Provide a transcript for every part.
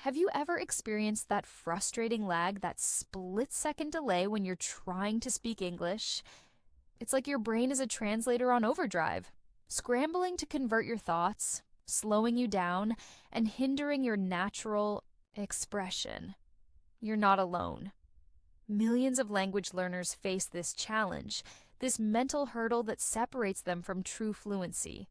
Have you ever experienced that frustrating lag, that split-second delay when you're trying to speak English? It's like your brain is a translator on overdrive, scrambling to convert your thoughts, slowing you down, and hindering your natural expression. You're not alone. Millions of language learners face this challenge, this mental hurdle that separates them from true fluency.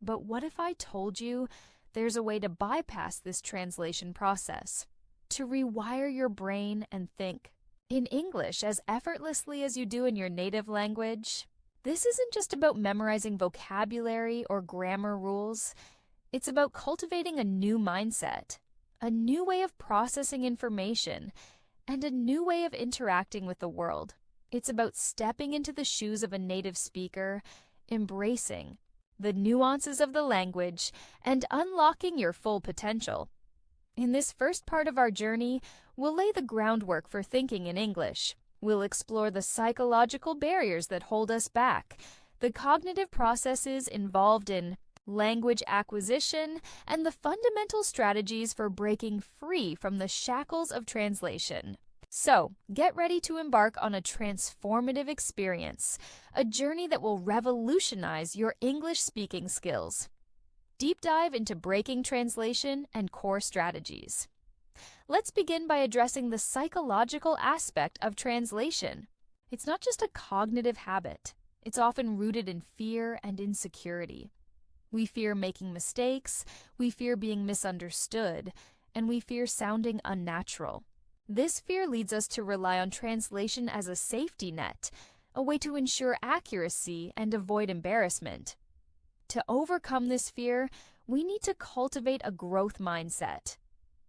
But what if I told you there's a way to bypass this translation process, to rewire your brain and think in English as effortlessly as you do in your native language? This isn't just about memorizing vocabulary or grammar rules. It's about cultivating a new mindset, a new way of processing information, and a new way of interacting with the world. It's about stepping into the shoes of a native speaker, embracing the nuances of the language, and unlocking your full potential. In this first part of our journey, we'll lay the groundwork for thinking in English. We'll explore the psychological barriers that hold us back, the cognitive processes involved in language acquisition, and the fundamental strategies for breaking free from the shackles of translation. So, get ready to embark on a transformative experience, a journey that will revolutionize your English speaking skills. Deep dive into breaking translation and core strategies. Let's begin by addressing the psychological aspect of translation. It's not just a cognitive habit. It's often rooted in fear and insecurity. We fear making mistakes, we fear being misunderstood, and we fear sounding unnatural. This fear leads us to rely on translation as a safety net, a way to ensure accuracy and avoid embarrassment. To overcome this fear, we need to cultivate a growth mindset.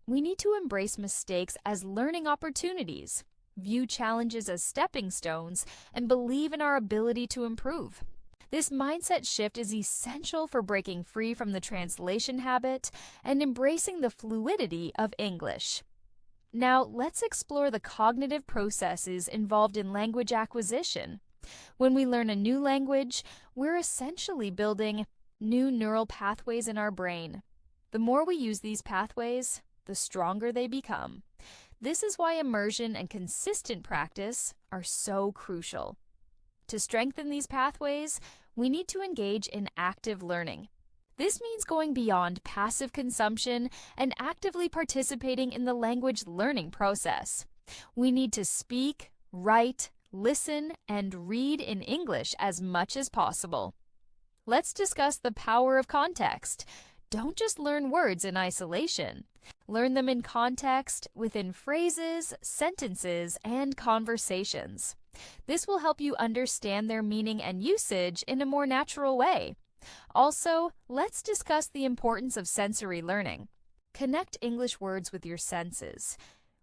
We need to embrace mistakes as learning opportunities, view challenges as stepping stones, and believe in our ability to improve. This mindset shift is essential for breaking free from the translation habit and embracing the fluidity of English. Now, let's explore the cognitive processes involved in language acquisition. When we learn a new language, we're essentially building new neural pathways in our brain. The more we use these pathways, the stronger they become. This is why immersion and consistent practice are so crucial. To strengthen these pathways, we need to engage in active learning. This means going beyond passive consumption and actively participating in the language learning process. We need to speak, write, listen, and read in English as much as possible. Let's discuss the power of context. Don't just learn words in isolation. Learn them in context, within phrases, sentences, and conversations. This will help you understand their meaning and usage in a more natural way. Also, let's discuss the importance of sensory learning. Connect English words with your senses.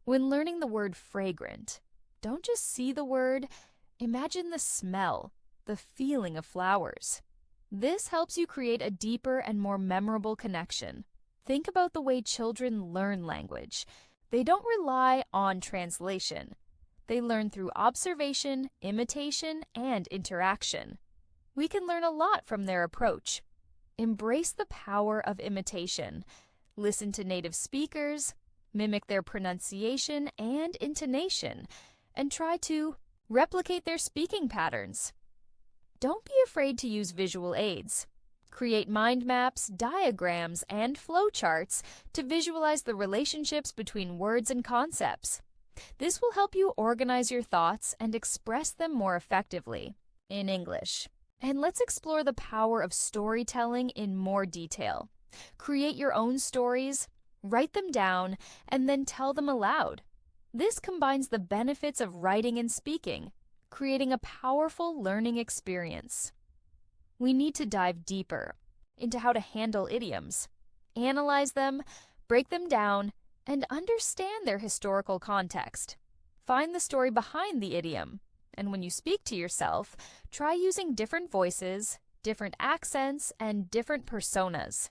When learning the word fragrant, don't just see the word, imagine the smell, the feeling of flowers. This helps you create a deeper and more memorable connection. Think about the way children learn language. They don't rely on translation. They learn through observation, imitation, and interaction. We can learn a lot from their approach. Embrace the power of imitation. Listen to native speakers, mimic their pronunciation and intonation, and try to replicate their speaking patterns. Don't be afraid to use visual aids. Create mind maps, diagrams, and flowcharts to visualize the relationships between words and concepts. This will help you organize your thoughts and express them more effectively in English. And let's explore the power of storytelling in more detail. Create your own stories, write them down, and then tell them aloud. This combines the benefits of writing and speaking, creating a powerful learning experience. We need to dive deeper into how to handle idioms, analyze them, break them down, and understand their historical context. Find the story behind the idiom. And when you speak to yourself, try using different voices, different accents, and different personas.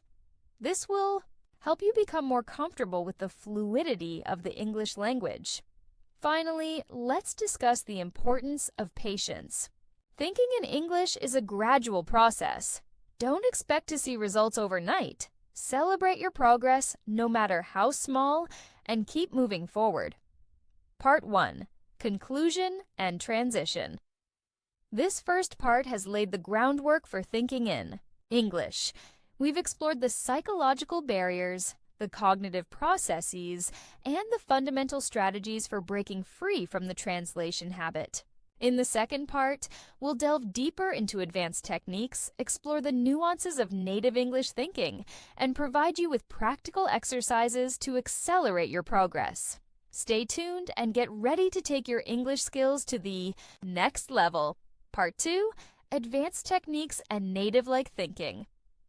This will help you become more comfortable with the fluidity of the English language. Finally, let's discuss the importance of patience. Thinking in English is a gradual process. Don't expect to see results overnight. Celebrate your progress, no matter how small, and keep moving forward. Part 1. Conclusion and Transition. This first part has laid the groundwork for thinking in English. We've explored the psychological barriers, the cognitive processes, and the fundamental strategies for breaking free from the translation habit. In the second part, we'll delve deeper into advanced techniques, explore the nuances of native English thinking, and provide you with practical exercises to accelerate your progress. Stay tuned and get ready to take your English skills to the next level. Part 2, Advanced Techniques and Native-like Thinking.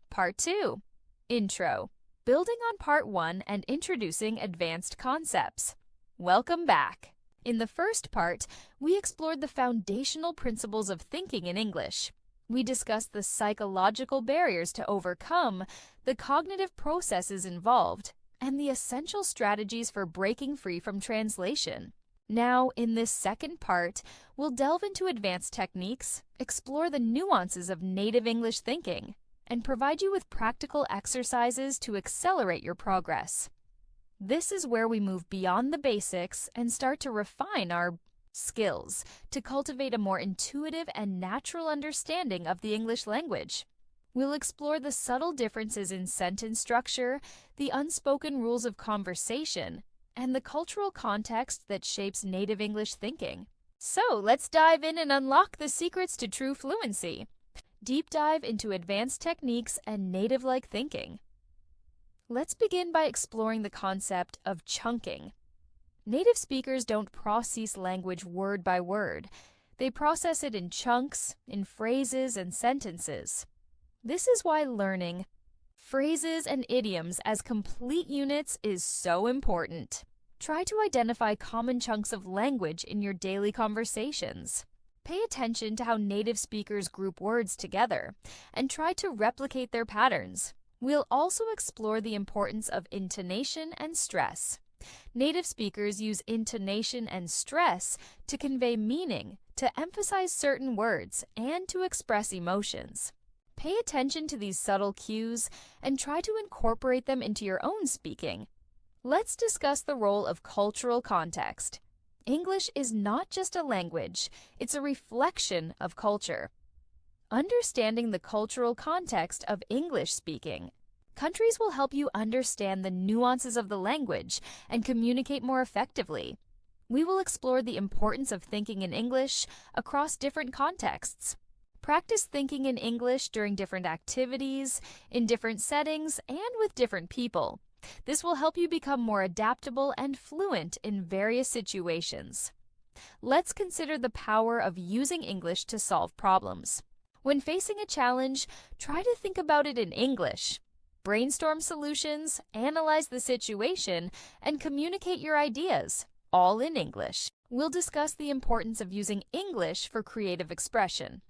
Part 2, Intro. Building on Part 1 and introducing advanced concepts. Welcome back. In the first part, we explored the foundational principles of thinking in English. We discussed the psychological barriers to overcome, the cognitive processes involved, and the essential strategies for breaking free from translation. Now, in this second part, we'll delve into advanced techniques, explore the nuances of native English thinking, and provide you with practical exercises to accelerate your progress. This is where we move beyond the basics and start to refine our skills to cultivate a more intuitive and natural understanding of the English language. We'll explore the subtle differences in sentence structure, the unspoken rules of conversation, and the cultural context that shapes native English thinking. So let's dive in and unlock the secrets to true fluency. Deep dive into advanced techniques and native-like thinking. Let's begin by exploring the concept of chunking. Native speakers don't process language word by word. They process it in chunks, in phrases and sentences. This is why learning phrases and idioms as complete units is so important. Try to identify common chunks of language in your daily conversations. Pay attention to how native speakers group words together, and try to replicate their patterns. We'll also explore the importance of intonation and stress. Native speakers use intonation and stress to convey meaning, to emphasize certain words, and to express emotions. Pay attention to these subtle cues and try to incorporate them into your own speaking. Let's discuss the role of cultural context. English is not just a language, it's a reflection of culture. Understanding the cultural context of English speaking. Countries will help you understand the nuances of the language and communicate more effectively. We will explore the importance of thinking in English across different contexts. Practice thinking in English during different activities, in different settings, and with different people. This will help you become more adaptable and fluent in various situations. Let's consider the power of using English to solve problems. When facing a challenge, try to think about it in English. Brainstorm solutions, analyze the situation, and communicate your ideas, all in English. We'll discuss the importance of using English for creative expression.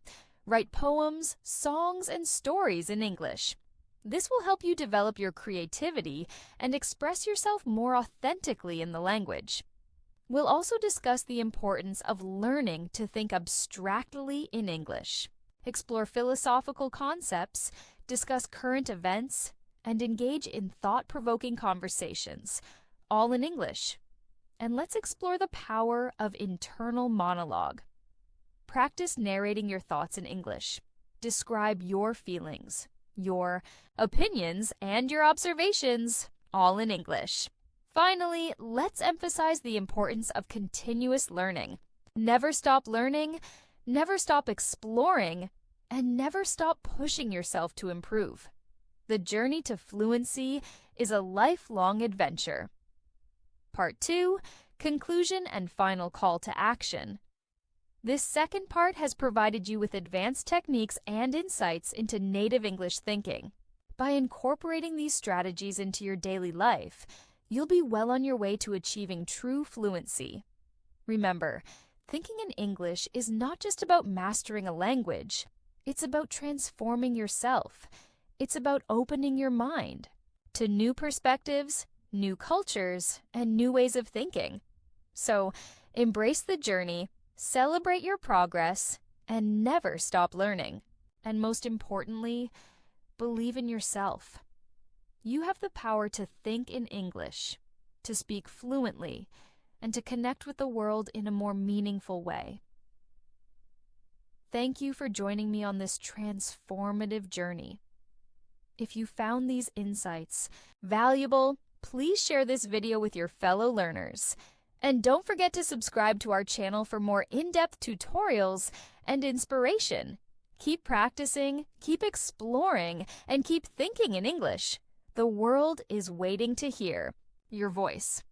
Write poems, songs, and stories in English. This will help you develop your creativity and express yourself more authentically in the language. We'll also discuss the importance of learning to think abstractly in English. Explore philosophical concepts, discuss current events, and engage in thought-provoking conversations, all in English. And let's explore the power of internal monologue. Practice narrating your thoughts in English. Describe your feelings, your opinions, and your observations, all in English. Finally, let's emphasize the importance of continuous learning. Never stop learning, never stop exploring, and never stop pushing yourself to improve. The journey to fluency is a lifelong adventure. Part 2, Conclusion and Final Call to Action. This second part has provided you with advanced techniques and insights into native English thinking. By incorporating these strategies into your daily life, you'll be well on your way to achieving true fluency. Remember, thinking in English is not just about mastering a language. It's about transforming yourself. It's about opening your mind to new perspectives, new cultures, and new ways of thinking. So, embrace the journey, celebrate your progress, and never stop learning. And most importantly, believe in yourself. You have the power to think in English, to speak fluently, and to connect with the world in a more meaningful way. Thank you for joining me on this transformative journey. If you found these insights valuable, please share this video with your fellow learners. And don't forget to subscribe to our channel for more in-depth tutorials and inspiration. Keep practicing, keep exploring, and keep thinking in English. The world is waiting to hear your voice.